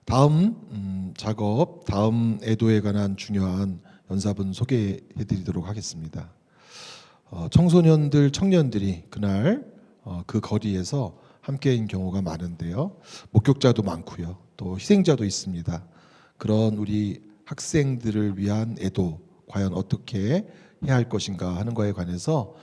다음 애도에 관한 중요한 연사분 소개해 드리도록 하겠습니다. 청소년들, 청년들이 그날 그 거리에서 함께인 경우가 많은데요. 목격자도 많고요. 또 희생자도 있습니다. 그런 우리 학생들을 위한 애도 과연 어떻게 해야 할 것인가 하는 거에 관해서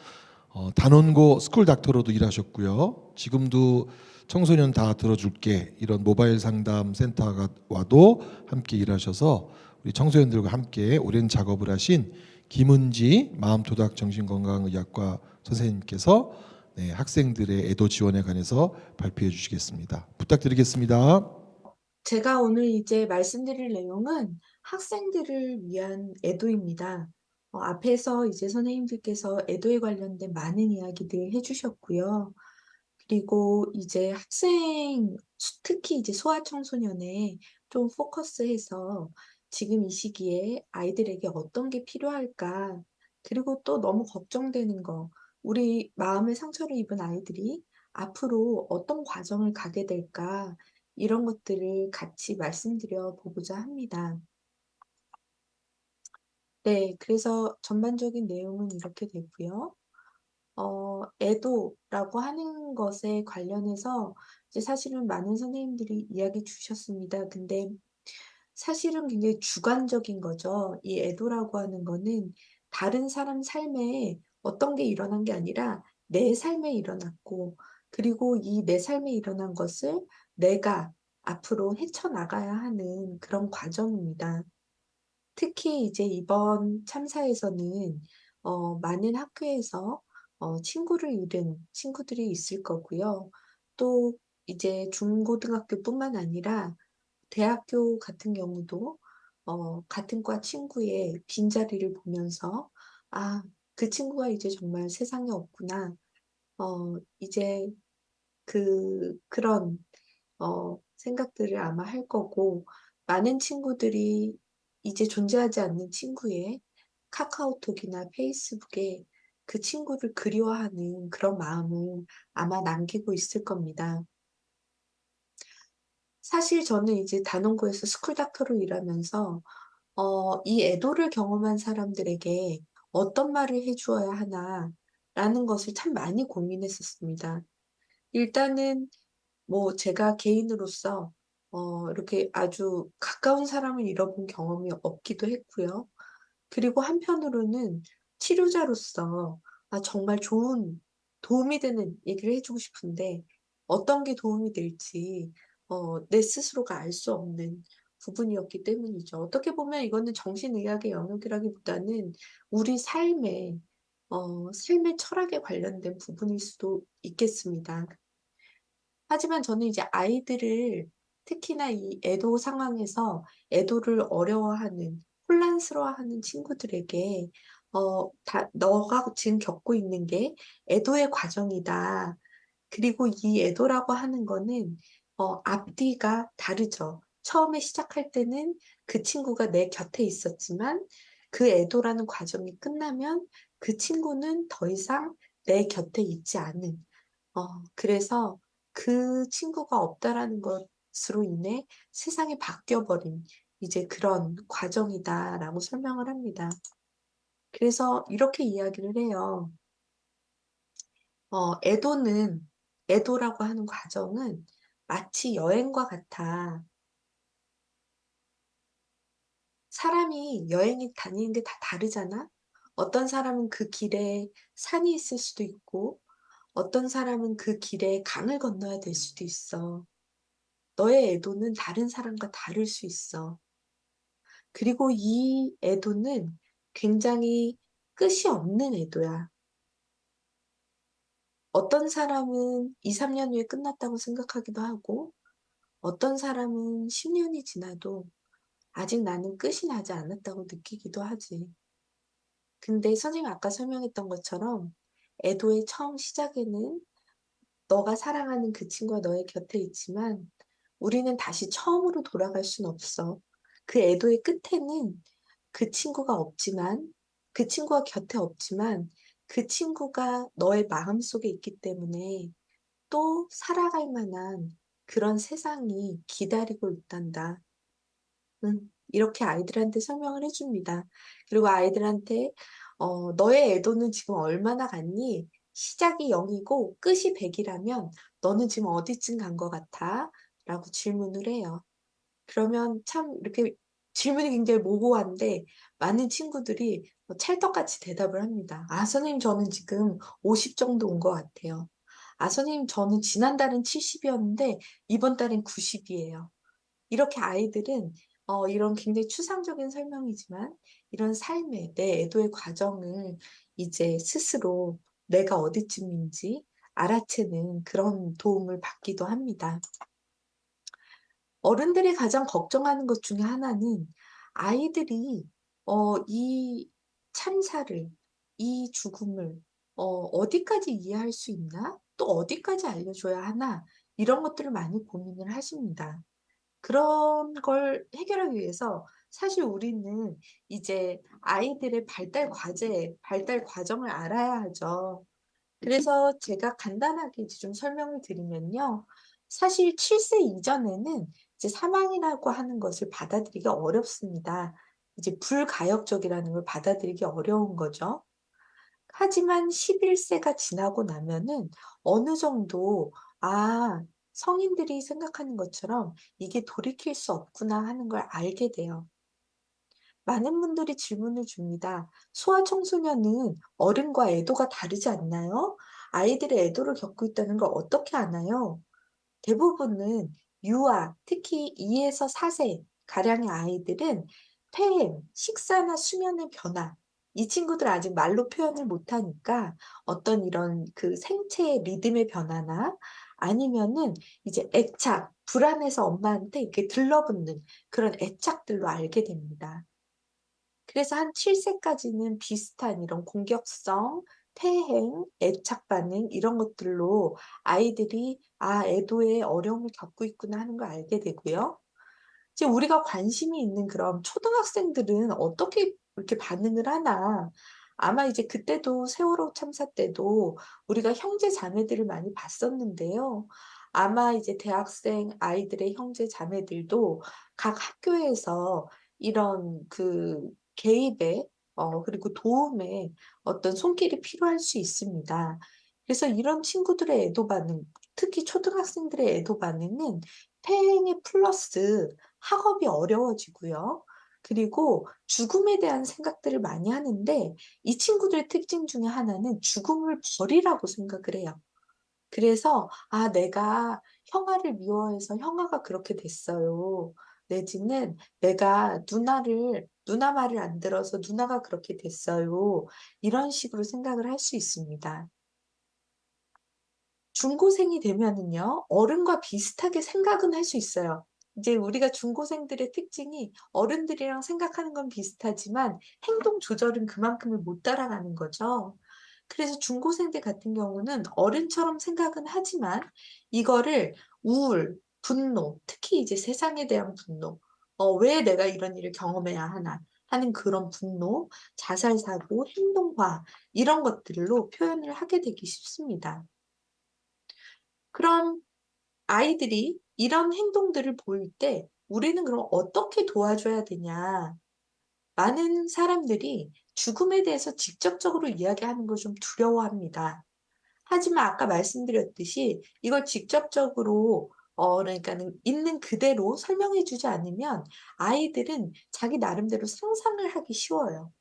단원고 스쿨 닥터로도 일하셨고요. 지금도 청소년 다 들어줄게 이런 모바일 상담 센터가 와도 함께 일하셔서 우리 청소년들과 함께 오랜 작업을 하신 김은지 마음도닥정신건강의학과 선생님께서 학생들의 애도 지원에 관해서 발표해 주시겠습니다. 부탁드리겠습니다. 제가 오늘 이제 말씀드릴 내용은 학생들을 위한 애도입니다. 앞에서 이제 선생님들께서 애도에 관련된 많은 이야기들 해주셨고요. 그리고 이제 특히 이제 소아청소년에 좀 포커스해서 지금 이 시기에 아이들에게 어떤 게 필요할까? 그리고 또 너무 걱정되는 거, 우리 마음의 상처를 입은 아이들이 앞으로 어떤 과정을 가게 될까? 이런 것들을 같이 말씀드려 보고자 합니다. 네, 그래서 전반적인 내용은 이렇게 되고요. 애도라고 하는 것에 관련해서 이제 사실은 많은 선생님들이 이야기 주셨습니다. 근데 사실은 굉장히 주관적인 거죠. 이 애도라고 하는 거는 다른 사람 삶에 어떤 게 일어난 게 아니라 내 삶에 일어났고, 그리고 이 내 삶에 일어난 것을 내가 앞으로 헤쳐나가야 하는 그런 과정입니다. 특히 이제 이번 참사에서는 많은 학교에서 친구를 잃은 친구들이 있을 거고요. 또 이제 중고등학교뿐만 아니라 대학교 같은 경우도 같은 과 친구의 빈자리를 보면서 '아, 그 친구가 이제 정말 세상에 없구나.' 이제 그런 생각들을 아마 할 거고, 많은 친구들이 이제 존재하지 않는 친구의 카카오톡이나 페이스북에 그 친구를 그리워하는 그런 마음을 아마 남기고 있을 겁니다. 사실 저는 이제 단원고에서 스쿨 닥터로 일하면서 이 애도를 경험한 사람들에게 '어떤 말을 해 주어야 하나.'라는 것을 참 많이 고민했었습니다. 일단은 뭐 제가 개인으로서 이렇게 아주 가까운 사람을 잃어본 경험이 없기도 했고요. 그리고 한편으로는 치료자로서 정말 좋은 도움이 되는 얘기를 해 주고 싶은데 어떤 게 도움이 될지 내 스스로가 알 수 없는 부분이었기 때문이죠. 어떻게 보면 이거는 정신의학의 영역이라기보다는 우리 삶의 철학에 관련된 부분일 수도 있겠습니다. 하지만 저는 이제 아이들을, 특히나 이 애도 상황에서 애도를 어려워하는, 혼란스러워하는 친구들에게 다 "너가 지금 겪고 있는 게 애도의 과정이다. 그리고 이 애도라고 하는 거는 앞뒤가 다르죠. 처음에 시작할 때는 그 친구가 내 곁에 있었지만 그 애도라는 과정이 끝나면 그 친구는 더 이상 내 곁에 있지 않은, 그래서 그 친구가 없다라는 것으로 인해 세상이 바뀌어 버린 이제 그런 과정이다라고 설명을 합니다. 그래서 이렇게 이야기를 해요. 애도라고 하는 과정은 마치 여행과 같아. 사람이 여행이 다니는 게 다 다르잖아? 어떤 사람은 그 길에 산이 있을 수도 있고, 어떤 사람은 그 길에 강을 건너야 될 수도 있어. 너의 애도는 다른 사람과 다를 수 있어. 그리고 이 애도는 굉장히 끝이 없는 애도야. 어떤 사람은 2-3년 후에 끝났다고 생각하기도 하고, 어떤 사람은 10 년이 지나도 아직 나는 끝이 나지 않았다고 느끼기도 하지. 근데 선생님이 아까 설명했던 것처럼 애도의 처음 시작에는 너가 사랑하는 그 친구가 너의 곁에 있지만 우리는 다시 처음으로 돌아갈 순 없어. 그 애도의 끝에는 그 친구가 없지만, 그 친구가 곁에 없지만 그 친구가 너의 마음속에 있기 때문에 또 살아갈 만한 그런 세상이 기다리고 있단다. 이렇게 아이들한테 설명을 해 줍니다. 그리고 아이들한테 "너의 애도는 지금 얼마나 갔니? 시작이 0 이고 끝이 100 이라면 너는 지금 어디쯤 간 것 같아?" 라고 질문을 해요. 그러면 참 이렇게 질문이 굉장히 모호한데 많은 친구들이 찰떡같이 대답을 합니다. "아 선생님 저는 지금 50 정도 온 것 같아요." "아 선생님 저는 지난달은 70 이었는데 이번 달엔 90 이에요." 이렇게 아이들은 이런 굉장히 추상적인 설명이지만 이런 삶의 내 애도의 과정을 이제 스스로 내가 어디쯤인지 알아채는 그런 도움을 받기도 합니다. 어른들이 가장 걱정하는 것 중에 하나는 아이들이 이 참사를, 이 죽음을 어디까지 이해할 수 있나? 또 어디까지 알려줘야 하나? 이런 것들을 많이 고민을 하십니다. 그런 걸 해결하기 위해서 사실 우리는 이제 아이들의 발달 과정을 알아야 하죠. 그래서 제가 간단하게 이제 좀 설명을 드리면요. 사실 7세 이전에는 이제 사망이라고 하는 것을 받아들이기 어렵습니다. 이제 불가역적이라는 걸 받아들이기 어려운 거죠. 하지만 11 세가 지나고 나면은 어느 정도 '아 성인들이 생각하는 것처럼 이게 돌이킬 수 없구나.' 하는 걸 알게 돼요. 많은 분들이 질문을 줍니다. "소아청소년은 어른과 애도가 다르지 않나요? 아이들이 애도를 겪고 있다는 걸 어떻게 아나요?" 대부분은 유아, 특히 2 에서 4세 가량의 아이들은 폐행, 식사나 수면의 변화, 이 친구들 아직 말로 표현을 못 하니까 어떤 이런 그 생체의 리듬의 변화나 아니면은 이제 애착, 불안해서 엄마한테 이렇게 들러붙는 그런 애착들로 알게 됩니다. 그래서 한 7 세까지는 비슷한 이런 공격성, 퇴행, 애착 반응 이런 것들로 아이들이 '아 애도의 어려움을 겪고 있구나.' 하는 걸 알게 되고요. 이제 우리가 관심이 있는 그런 초등학생들은 어떻게 이렇게 반응을 하나. 아마 이제 그때도 세월호 참사 때도 우리가 형제 자매들을 많이 봤었는데요. 아마 이제 대학생 아이들의 형제 자매들도 각 학교에서 이런 그 개입에 그리고 도움에 어떤 손길이 필요할 수 있습니다. 그래서 이런 친구들의 애도 반응, 특히 초등학생들의 애도 반응은 퇴행에 플러스 학업이 어려워지고요. 그리고 죽음에 대한 생각들을 많이 하는데 이 친구들의 특징 중에 하나는 죽음을 벌이라고 생각을 해요. 그래서 '아 내가 형아를 미워해서 형아가 그렇게 됐어요.' 내지는 '내가 누나 말을 안 들어서 누나가 그렇게 됐어요.' 이런 식으로 생각을 할 수 있습니다. 중고생이 되면은요. 어른과 비슷하게 생각은 할 수 있어요. 이제 우리가 중고생들의 특징이 어른들이랑 생각하는 건 비슷하지만 행동 조절은 그만큼을 못 따라가는 거죠. 그래서 중고생들 같은 경우는 어른처럼 생각은 하지만 이거를 우울, 분노, 특히 이제 세상에 대한 분노, '왜 내가 이런 일을 경험해야 하나.' 하는 그런 분노, 자살 사고, 행동화 이런 것들로 표현을 하게 되기 쉽습니다. 그럼 아이들이 이런 행동들을 보일 때 우리는 그럼 어떻게 도와줘야 되냐. 많은 사람들이 죽음에 대해서 직접적으로 이야기하는 걸 좀 두려워합니다. 하지만 아까 말씀드렸듯이 이걸 직접적으로 그러니까는 있는 그대로 설명해 주지 않으면 아이들은 자기 나름대로 상상을 하기 쉬워요.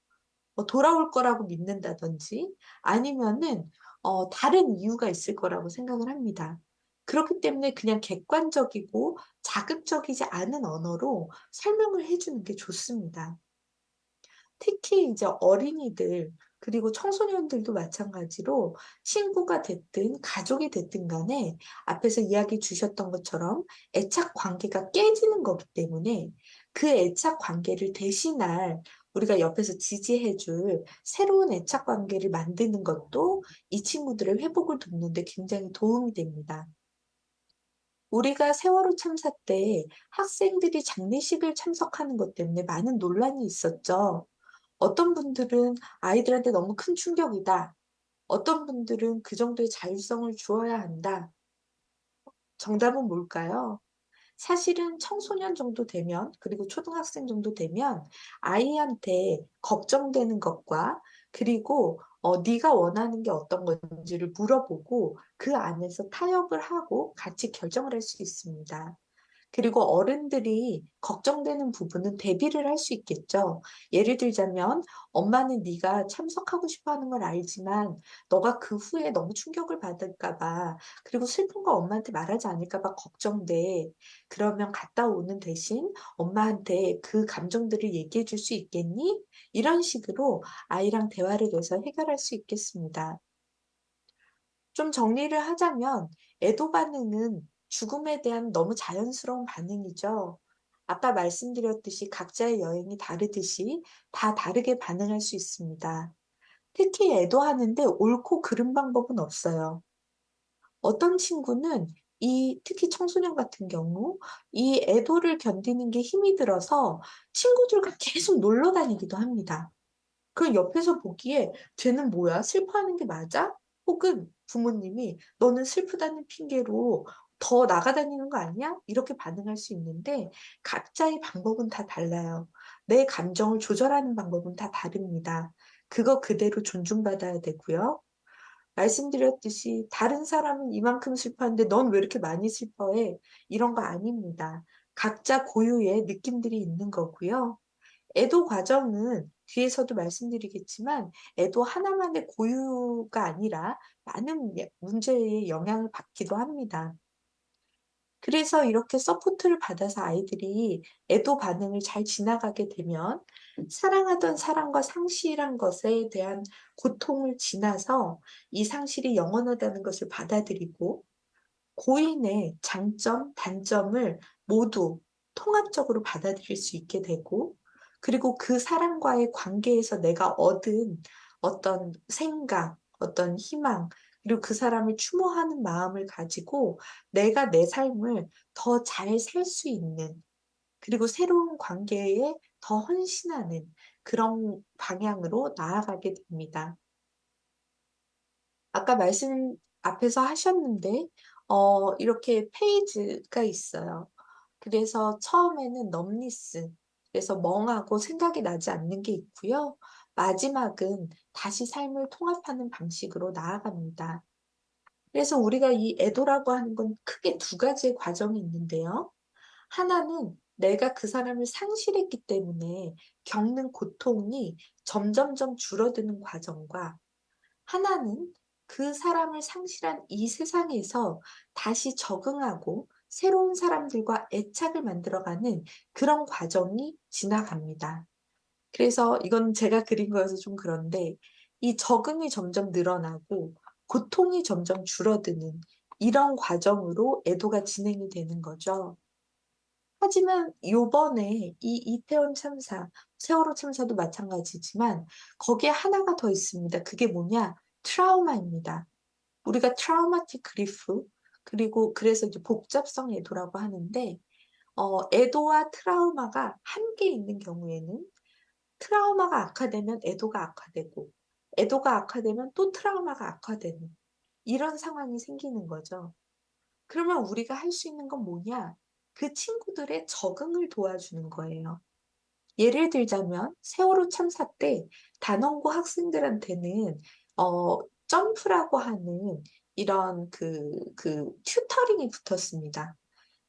돌아올 거라고 믿는다든지 아니면은 다른 이유가 있을 거라고 생각을 합니다. 그렇기 때문에 그냥 객관적이고 자극적이지 않은 언어로 설명을 해 주는 게 좋습니다. 특히 이제 어린이들 그리고 청소년들도 마찬가지로 친구가 됐든 가족이 됐든 간에 앞에서 이야기 주셨던 것처럼 애착 관계가 깨지는 거기 때문에 그 애착 관계를 대신할 우리가 옆에서 지지해 줄 새로운 애착 관계를 만드는 것도 이 친구들의 회복을 돕는 데 굉장히 도움이 됩니다. 우리가 세월호 참사 때 학생들이 장례식을 참석하는 것 때문에 많은 논란이 있었죠. 어떤 분들은 "아이들한테 너무 큰 충격이다." 어떤 분들은 "그 정도의 자율성을 주어야 한다." 정답은 뭘까요? 사실은 청소년 정도 되면, 그리고 초등학생 정도 되면 아이한테 걱정되는 것과, 그리고 네가 원하는 게 어떤 건지를 물어보고 그 안에서 타협을 하고 같이 결정을 할 수 있습니다. 그리고 어른들이 걱정되는 부분은 대비를 할 수 있겠죠. 예를 들자면 "엄마는 네가 참석하고 싶어 하는 걸 알지만 너가 그 후에 너무 충격을 받을까 봐, 그리고 슬픈 거 엄마한테 말하지 않을까 봐 걱정돼. 그러면 갔다 오는 대신 엄마한테 그 감정들을 얘기해 줄 수 있겠니?" 이런 식으로 아이랑 대화를 해서 해결할 수 있겠습니다. 좀 정리를 하자면 애도 반응은 죽음에 대한 너무 자연스러운 반응이죠. 아까 말씀드렸듯이 각자의 여행이 다르듯이 다 다르게 반응할 수 있습니다. 특히 애도하는데 옳고 그른 방법은 없어요. 어떤 친구는 특히 청소년 같은 경우 이 애도를 견디는 게 힘이 들어서 친구들과 계속 놀러 다니기도 합니다. 그 옆에서 보기에 '쟤는 뭐야? 슬퍼하는 게 맞아?' 혹은 부모님이 "너는 슬프다는 핑계로 더 나가다니는 거 아니야?" 이렇게 반응할 수 있는데 각자의 방법은 다 달라요. 내 감정을 조절하는 방법은 다 다릅니다. 그거 그대로 존중받아야 되고요. 말씀드렸듯이 "다른 사람은 이만큼 슬퍼하는데 넌 왜 이렇게 많이 슬퍼해?" 이런 거 아닙니다. 각자 고유의 느낌들이 있는 거고요. 애도 과정은 뒤에서도 말씀드리겠지만 애도 하나만의 고유가 아니라 많은 문제에 영향을 받기도 합니다. 그래서 이렇게 서포트를 받아서 아이들이 애도 반응을 잘 지나가게 되면 사랑하던 사람과 상실한 것에 대한 고통을 지나서 이 상실이 영원하다는 것을 받아들이고 고인의 장점, 단점을 모두 통합적으로 받아들일 수 있게 되고, 그리고 그 사람과의 관계에서 내가 얻은 어떤 생각, 어떤 희망, 그리고 그 사람을 추모하는 마음을 가지고 내가 내 삶을 더 잘 살 수 있는, 그리고 새로운 관계에 더 헌신하는 그런 방향으로 나아가게 됩니다. 아까 말씀 앞에서 하셨는데 이렇게 페이지가 있어요. 그래서 처음에는 넘니스, 그래서 멍하고 생각이 나지 않는 게 있고요. 마지막은 다시 삶을 통합하는 방식으로 나아갑니다. 그래서 우리가 이 애도라고 하는 건 크게 두 가지의 과정이 있는데요. 하나는 내가 그 사람을 상실했기 때문에 겪는 고통이 점점점 줄어드는 과정과, 하나는 그 사람을 상실한 이 세상에서 다시 적응하고 새로운 사람들과 애착을 만들어가는 그런 과정이 지나갑니다. 그래서 이건 제가 그린 거여서 좀 그런데 이 적응이 점점 늘어나고 고통이 점점 줄어드는 이런 과정으로 애도가 진행이 되는 거죠. 하지만 요번에 이 이태원 참사, 세월호 참사도 마찬가지지만 거기에 하나가 더 있습니다. 그게 뭐냐? 트라우마입니다. 우리가 트라우마틱 그리프, 그리고 그래서 이제 복잡성 애도라고 하는데 애도와 트라우마가 함께 있는 경우에는 트라우마가 악화되면 애도가 악화되고, 애도가 악화되면 또 트라우마가 악화되는 이런 상황이 생기는 거죠. 그러면 우리가 할 수 있는 건 뭐냐? 그 친구들의 적응을 도와주는 거예요. 예를 들자면 세월호 참사 때 단원고 학생들한테는 어 점프라고 하는 이런 튜터링이 붙었습니다.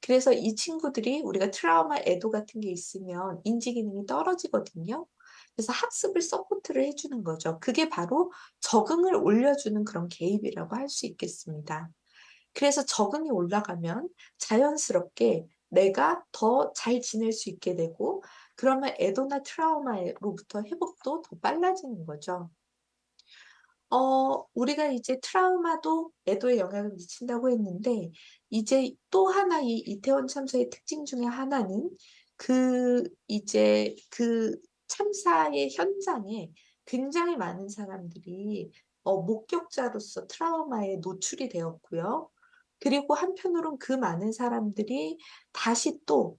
그래서 이 친구들이, 우리가 트라우마 애도 같은 게 있으면 인지 기능이 떨어지거든요. 그래서 학습을 서포트를 해 주는 거죠. 그게 바로 적응을 올려주는 그런 개입이라고 할 수 있겠습니다. 그래서 적응이 올라가면 자연스럽게 내가 더 잘 지낼 수 있게 되고, 그러면 애도나 트라우마로부터 회복도 더 빨라지는 거죠. 우리가 이제 트라우마도 애도에 영향을 미친다고 했는데, 이제 또 하나 이 이태원 참사의 특징 중에 하나는 이제 그 참사의 현장에 굉장히 많은 사람들이 목격자로서 트라우마에 노출이 되었고요. 그리고 한편으론 그 많은 사람들이 다시 또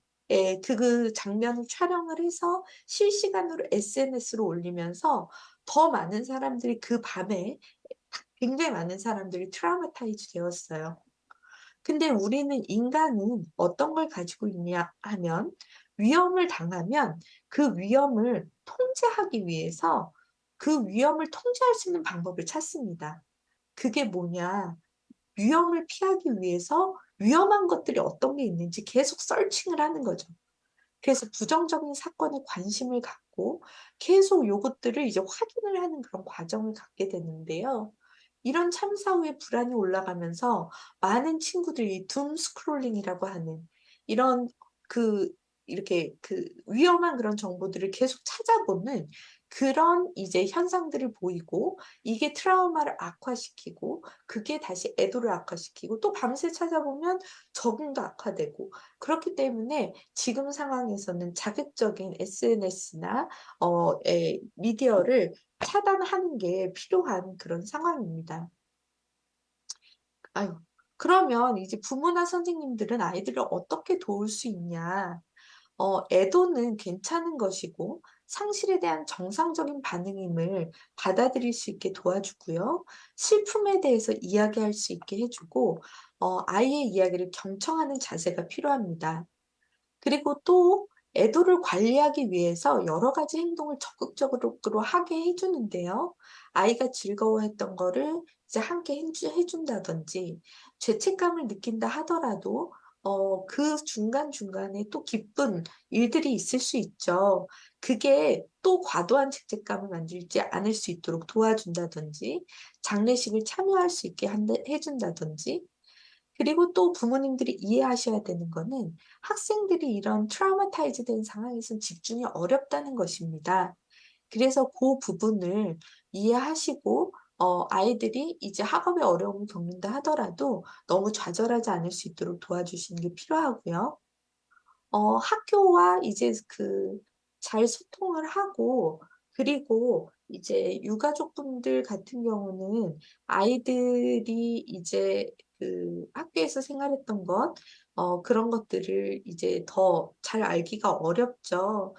그 장면을 촬영을 해서 실시간으로 SNS로 올리면서 더 많은 사람들이 그 밤에 굉장히 많은 사람들이 트라우마타이즈 되었어요. 근데 우리는 인간은 어떤 걸 가지고 있냐 하면 위험을 당하면 그 위험을 통제하기 위해서 그 위험을 통제할 수 있는 방법을 찾습니다. 그게 뭐냐? 위험을 피하기 위해서 위험한 것들이 어떤 게 있는지 계속 서칭을 하는 거죠. 그래서 부정적인 사건에 관심을 갖고 계속 요것들을 이제 확인을 하는 그런 과정을 갖게 되는데요. 이런 참사 후에 불안이 올라가면서 많은 친구들이 둠 스크롤링이라고 하는 이런 그 이렇게 그 위험한 그런 정보들을 계속 찾아보는 그런 이제 현상들을 보이고, 이게 트라우마를 악화시키고 그게 다시 애도를 악화시키고 또 밤새 찾아보면 적응도 악화되고, 그렇기 때문에 지금 상황에서는 자극적인 SNS나 미디어를 차단하는 게 필요한 그런 상황입니다. 아유, 그러면 이제 부모나 선생님들은 아이들을 어떻게 도울 수 있냐? 애도는 괜찮은 것이고 상실에 대한 정상적인 반응임을 받아들일 수 있게 도와주고요. 슬픔에 대해서 이야기할 수 있게 해 주고 아이의 이야기를 경청하는 자세가 필요합니다. 그리고 또 애도를 관리하기 위해서 여러 가지 행동을 적극적으로 하게 해 주는데요. 아이가 즐거워했던 거를 이제 함께 해 준다든지, 죄책감을 느낀다 하더라도 그 중간중간에 또 기쁜 일들이 있을 수 있죠. 그게 또 과도한 죄책감을 만들지 않을 수 있도록 도와준다든지, 장례식을 참여할 수 있게 해 준다든지. 그리고 또 부모님들이 이해하셔야 되는 거는 학생들이 이런 트라우마타이즈 된 상황에서 집중이 어렵다는 것입니다. 그래서 그 부분을 이해하시고 아이들이 이제 학업에 어려움을 겪는다 하더라도 너무 좌절하지 않을 수 있도록 도와주시는 게 필요하고요. 학교와 이제 잘 소통을 하고, 그리고 이제 유가족분들 같은 경우는 아이들이 이제 학교에서 생활했던 것 그런 것들을 이제 더 잘 알기가 어렵죠.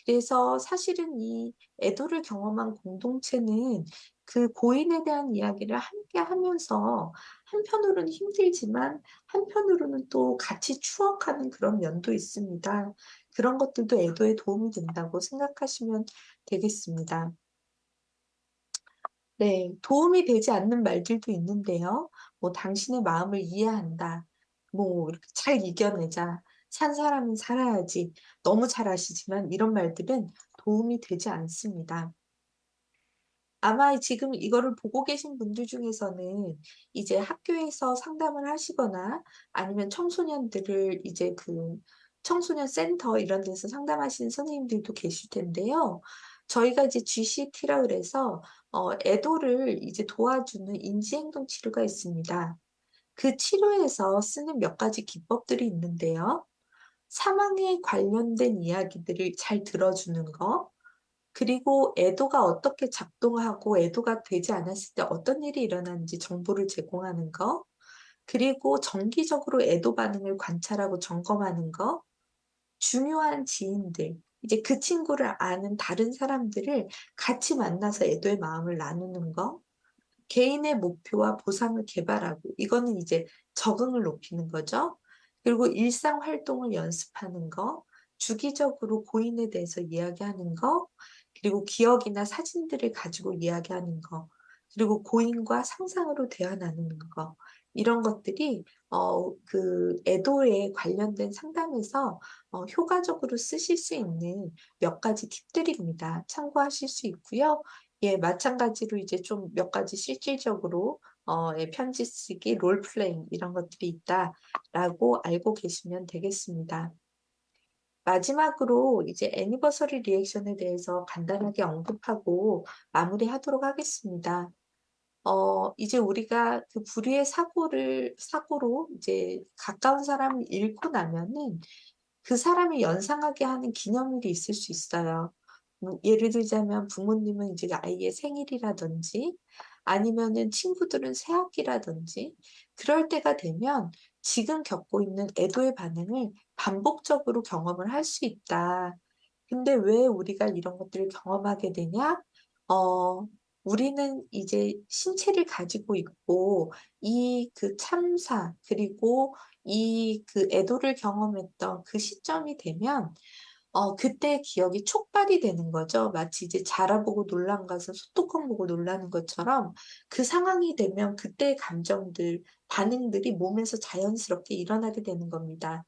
그래서 사실은 이 애도를 경험한 공동체는 그 고인에 대한 이야기를 함께 하면서 한편으로는 힘들지만 한편으로는 또 같이 추억하는 그런 면도 있습니다. 그런 것들도 애도에 도움이 된다고 생각하시면 되겠습니다. 네. 도움이 되지 않는 말들도 있는데요. 뭐 "당신의 마음을 이해한다." 뭐 이렇게 "잘 이겨내자." "산 사람은 살아야지." 너무 잘 아시지만 이런 말들은 도움이 되지 않습니다. 아마 지금 이거를 보고 계신 분들 중에서는 이제 학교에서 상담을 하시거나 아니면 청소년들을 이제 청소년 센터 이런 데서 상담하시는 선생님들도 계실 텐데요. 저희가 이제 GCT라 그래서 애도를 이제 도와주는 인지행동 치료가 있습니다. 그 치료에서 쓰는 몇 가지 기법들이 있는데요. 사망에 관련된 이야기들을 잘 들어주는 거, 그리고 애도가 어떻게 작동하고 애도가 되지 않았을 때 어떤 일이 일어나는지 정보를 제공하는 거, 그리고 정기적으로 애도 반응을 관찰하고 점검하는 거, 중요한 지인들, 이제 그 친구를 아는 다른 사람들을 같이 만나서 애도의 마음을 나누는 거, 개인의 목표와 보상을 개발하고, 이거는 이제 적응을 높이는 거죠. 그리고 일상 활동을 연습하는 거, 주기적으로 고인에 대해서 이야기하는 거, 그리고 기억이나 사진들을 가지고 이야기하는 거, 그리고 고인과 상상으로 대화 나누는 거, 이런 것들이 애도에 관련된 상담에서 효과적으로 쓰실 수 있는 몇 가지 팁들입니다. 참고하실 수 있고요. 예, 마찬가지로 이제 좀 몇 가지 실질적으로 편지 쓰기, 롤 플레잉 이런 것들이 있다라고 알고 계시면 되겠습니다. 마지막으로 이제 애니버서리 리액션에 대해서 간단하게 언급하고 마무리하도록 하겠습니다. 이제 우리가 그 불의의 사고로 이제 가까운 사람을 잃고 나면은 그 사람을 연상하게 하는 기념일이 있을 수 있어요. 뭐 예를 들자면 부모님은 이제 아이의 생일이라든지 아니면은 친구들은 새학기라든지, 그럴 때가 되면 지금 겪고 있는 애도의 반응을 반복적으로 경험을 할 수 있다. 근데 왜 우리가 이런 것들을 경험하게 되냐? 어 우리는 이제 신체를 가지고 있고 이 그 참사 그리고 이 그 애도를 경험했던 그 시점이 되면 그때의 기억이 촉발이 되는 거죠. 마치 이제 자라보고 놀란 가서 소뚜껑 보고 놀라는 것처럼 그 상황이 되면 그때의 감정들, 반응들이 몸에서 자연스럽게 일어나게 되는 겁니다.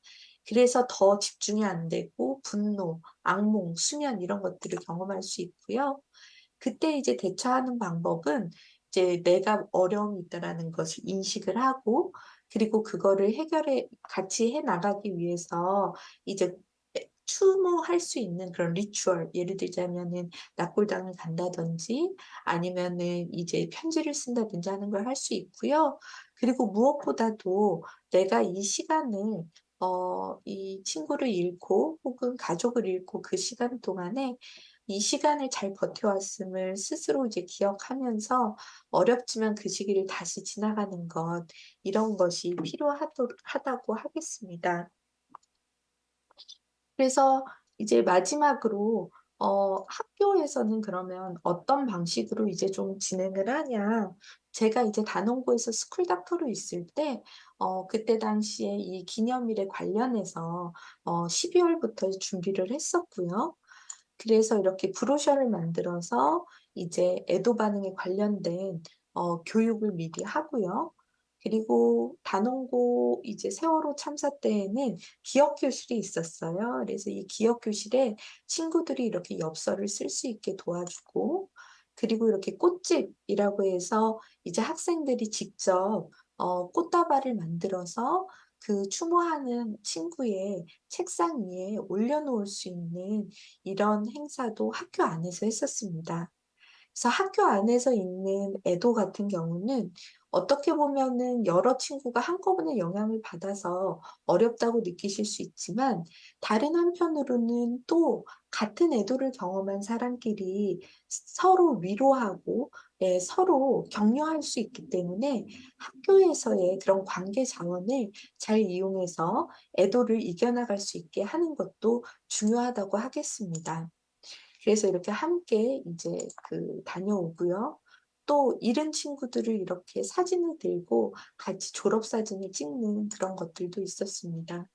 그래서 더 집중이 안 되고 분노, 악몽, 수면 이런 것들을 경험할 수 있고요. 그때 이제 대처하는 방법은 이제 내가 어려움이 있다라는 것을 인식을 하고 그리고 그거를 해결해 같이 해 나가기 위해서 이제 추모할 수 있는 그런 리추얼 예를 들자면은 납골당을 간다든지 아니면은 이제 편지를 쓴다든지 하는 걸 할 수 있고요. 그리고 무엇보다도 내가 이 시간을 이 친구를 잃고 혹은 가족을 잃고 그 시간 동안에 이 시간을 잘 버텨왔음을 스스로 이제 기억하면서 어렵지만 그 시기를 다시 지나가는 것 이런 것이 하다고 하겠습니다. 그래서 이제 마지막으로 학교에서는 그러면 어떤 방식으로 이제 좀 진행을 하냐. 제가 이제 단원고에서 스쿨 닥터로 있을 때 그때 당시에 이 기념일에 관련해서 12 월부터 준비를 했었고요. 그래서 이렇게 브로셔를 만들어서 이제 애도 반응에 관련된 교육을 미리 하고요. 그리고 단원고 이제 세월호 참사 때에는 기억 교실이 있었어요. 그래서 이 기억 교실에 친구들이 이렇게 엽서를 쓸 수 있게 도와주고 그리고 이렇게 꽃집이라고 해서 이제 학생들이 직접 꽃다발을 만들어서 그 추모하는 친구의 책상 위에 올려 놓을 수 있는 이런 행사도 학교 안에서 했었습니다. 그래서 학교 안에서 있는 애도 같은 경우는 어떻게 보면은 여러 친구가 한꺼번에 영향을 받아서 어렵다고 느끼실 수 있지만 다른 한편으로는 또 같은 애도를 경험한 사람끼리 서로 위로하고 예 서로 격려할 수 있기 때문에 학교에서의 그런 관계 자원을 잘 이용해서 애도를 이겨나갈 수 있게 하는 것도 중요하다고 하겠습니다. 그래서 이렇게 함께 이제 다녀오고요. 또 잃은 친구들을 이렇게 사진을 들고 같이 졸업사진을 찍는 그런 것들도 있었습니다.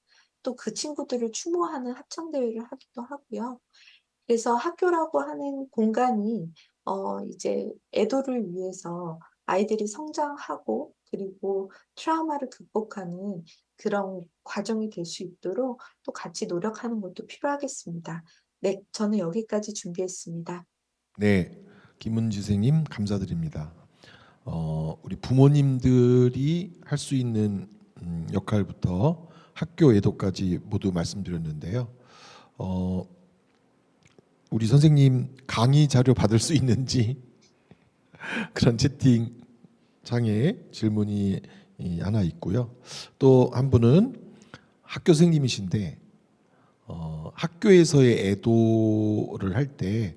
또 그 친구들을 추모하는 합창대회를 하기도 하고요. 그래서 학교라고 하는 공간이 이제 애도를 위해서 아이들이 성장하고 그리고 트라우마를 극복하는 그런 과정이 될 수 있도록 또 같이 노력하는 것도 필요하겠습니다. 네. 저는 여기까지 준비했습니다. 네, 김은지 선생님 감사드립니다. 우리 부모님들이 할 수 있는 역할부터 학교 애도까지 모두 말씀드렸는데요. 어, 우리 선생님 강의 자료 받을 수 있는지 그런 채팅 창에 질문이 하나 있고요. 또 한 분은 학교 선생님이신데 학교에서의 애도를 할 때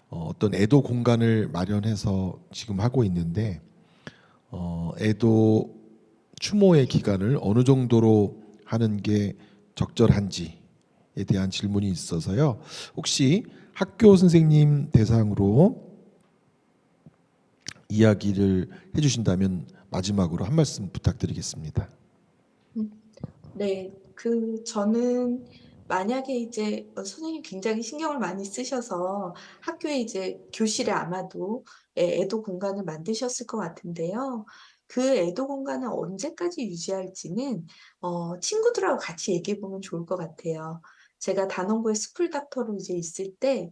어떤 애도 공간을 마련해서 지금 하고 있는데 애도 추모의 기간을 어느 정도로 하는 게 적절한지에 대한 질문이 있어서요. 혹시 학교 선생님 대상으로 이야기를 해주신다면 마지막으로 한 말씀 부탁드리겠습니다. 음. 네. 저는 만약에 이제 선생님이 굉장히 신경을 많이 쓰셔서 학교에 이제 교실에 아마도 애도 공간을 만드셨을 것 같은데요. 그 애도 공간을 언제까지 유지할지는 친구들하고 같이 얘기해 보면 좋을 것 같아요. 제가 단원고에 스쿨 닥터로 이제 있을 때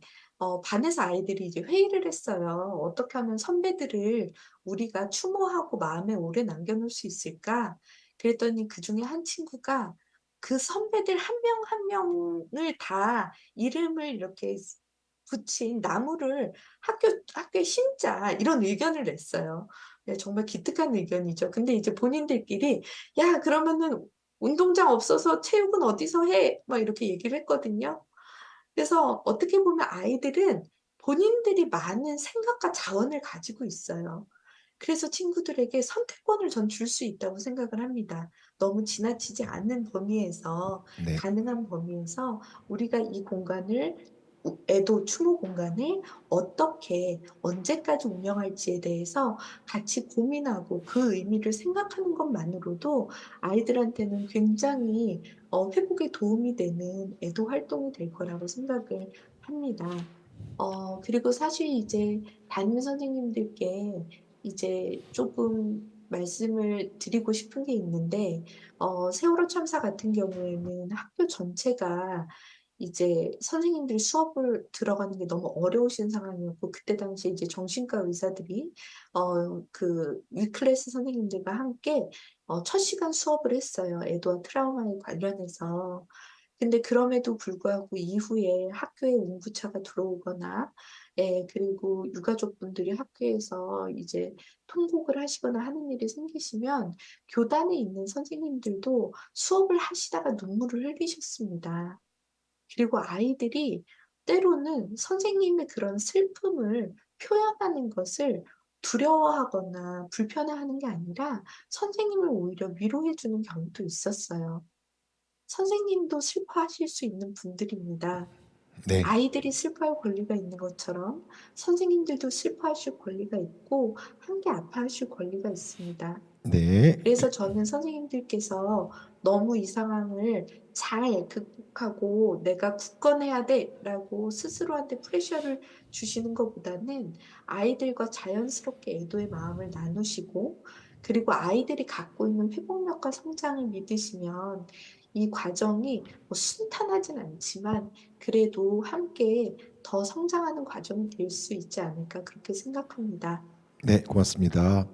반에서 아이들이 이제 회의를 했어요. '어떻게 하면 선배들을 우리가 추모하고 마음에 오래 남겨 놓을 수 있을까?' 그랬더니 그중에 한 친구가 그 선배들 한 명 한 명을 다 이름을 이렇게 붙인 나무를 학교에 심자." 이런 의견을 냈어요. 네 정말 기특한 의견이죠. 근데 이제 본인들끼리 "야 그러면은 운동장 없어서 체육은 어디서 해?" 막 이렇게 얘기를 했거든요. 그래서 어떻게 보면 아이들은 본인들이 많은 생각과 자원을 가지고 있어요. 그래서 친구들에게 선택권을 전 줄 수 있다고 생각을 합니다. 너무 지나치지 않는 범위에서 네, 가능한 범위에서 우리가 이 공간을 애도 추모 공간을 어떻게 언제까지 운영할지에 대해서 같이 고민하고 그 의미를 생각하는 것만으로도 아이들한테는 굉장히 회복에 도움이 되는 애도 활동이 될 거라고 생각을 합니다. 그리고 사실 이제 담임 선생님들께 이제 조금 말씀을 드리고 싶은 게 있는데, 세월호 참사 같은 경우에는 학교 전체가 이제 선생님들이 수업을 들어가는 게 너무 어려우신 상황이었고, 그때 당시에 이제 정신과 의사들이 그 위클래스 선생님들과 함께 첫 시간 수업을 했어요, 애도와 트라우마에 관련해서. 근데 그럼에도 불구하고 이후에 학교에 응구차가 들어오거나, 그리고 유가족분들이 학교에서 이제 통곡을 하시거나 하는 일이 생기시면 교단에 있는 선생님들도 수업을 하시다가 눈물을 흘리셨습니다. 그리고 아이들이 때로는 선생님의 그런 슬픔을 표현하는 것을 두려워하거나 불편해하는 게 아니라 선생님을 오히려 위로해 주는 경우도 있었어요. 선생님도 슬퍼하실 수 있는 분들입니다. 네. 아이들이 슬퍼할 권리가 있는 것처럼 선생님들도 슬퍼하실 권리가 있고 함께 아파하실 권리가 있습니다. 네. 그래서 저는 선생님들께서 너무 이 상황을 잘 극복하고 '내가 굳건해야 돼.'라고 스스로한테 프레셔를 주시는 것보다는 아이들과 자연스럽게 애도의 마음을 나누시고, 그리고 아이들이 갖고 있는 회복력과 성장을 믿으시면 이 과정이 뭐 순탄하진 않지만 그래도 함께 더 성장하는 과정이 될 수 있지 않을까, 그렇게 생각합니다. 네, 고맙습니다.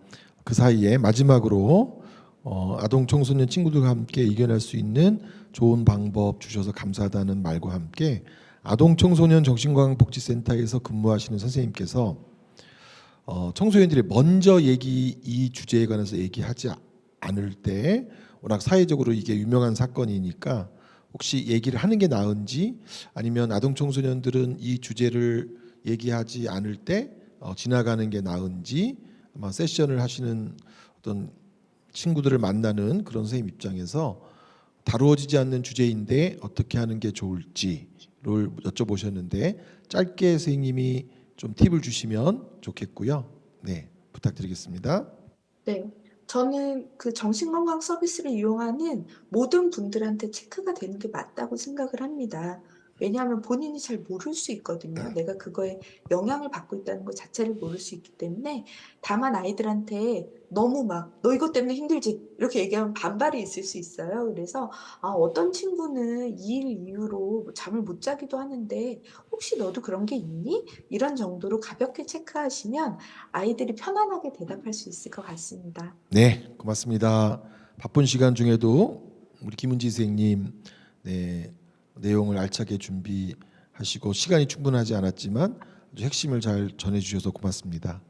그 사이에 마지막으로 아동 청소년 친구들과 함께 이겨낼 수 있는 좋은 방법 주셔서 감사하다는 말과 함께 아동 청소년 정신건강복지센터에서 근무하시는 선생님께서 청소년들이 먼저 이 주제에 관해서 얘기하지 않을 때, 워낙 사회적으로 이게 유명한 사건이니까 혹시 얘기를 하는 게 나은지, 아니면 아동 청소년들은 이 주제를 얘기하지 않을 때 지나가는 게 나은지, 아마 세션을 하시는 어떤 친구들을 만나는 그런 선생님 입장에서 다루어지지 않는 주제인데 어떻게 하는 게 좋을지를 여쭤보셨는데, 짧게 선생님이 좀 팁을 주시면 좋겠고요. 네, 부탁드리겠습니다. 네. 저는 그 정신건강 서비스를 이용하는 모든 분들한테 체크가 되는 게 맞다고 생각을 합니다. 왜냐하면 본인이 잘 모를 수 있거든요. 내가 그거에 영향을 받고 있다는 것 자체를 모를 수 있기 때문에. 다만 아이들한테 너무 막 "너 이것 때문에 힘들지?" 이렇게 얘기하면 반발이 있을 수 있어요. 그래서 어떤 친구는 이 일 이후로 뭐 잠을 못 자기도 하는데 "혹시 너도 그런 게 있니?" 이런 정도로 가볍게 체크하시면 아이들이 편안하게 대답할 수 있을 것 같습니다. 네, 고맙습니다. 바쁜 시간 중에도 우리 김은지 선생님, 네, 내용을 알차게 준비하시고 시간이 충분하지 않았지만 아주 핵심을 잘 전해주셔서 고맙습니다.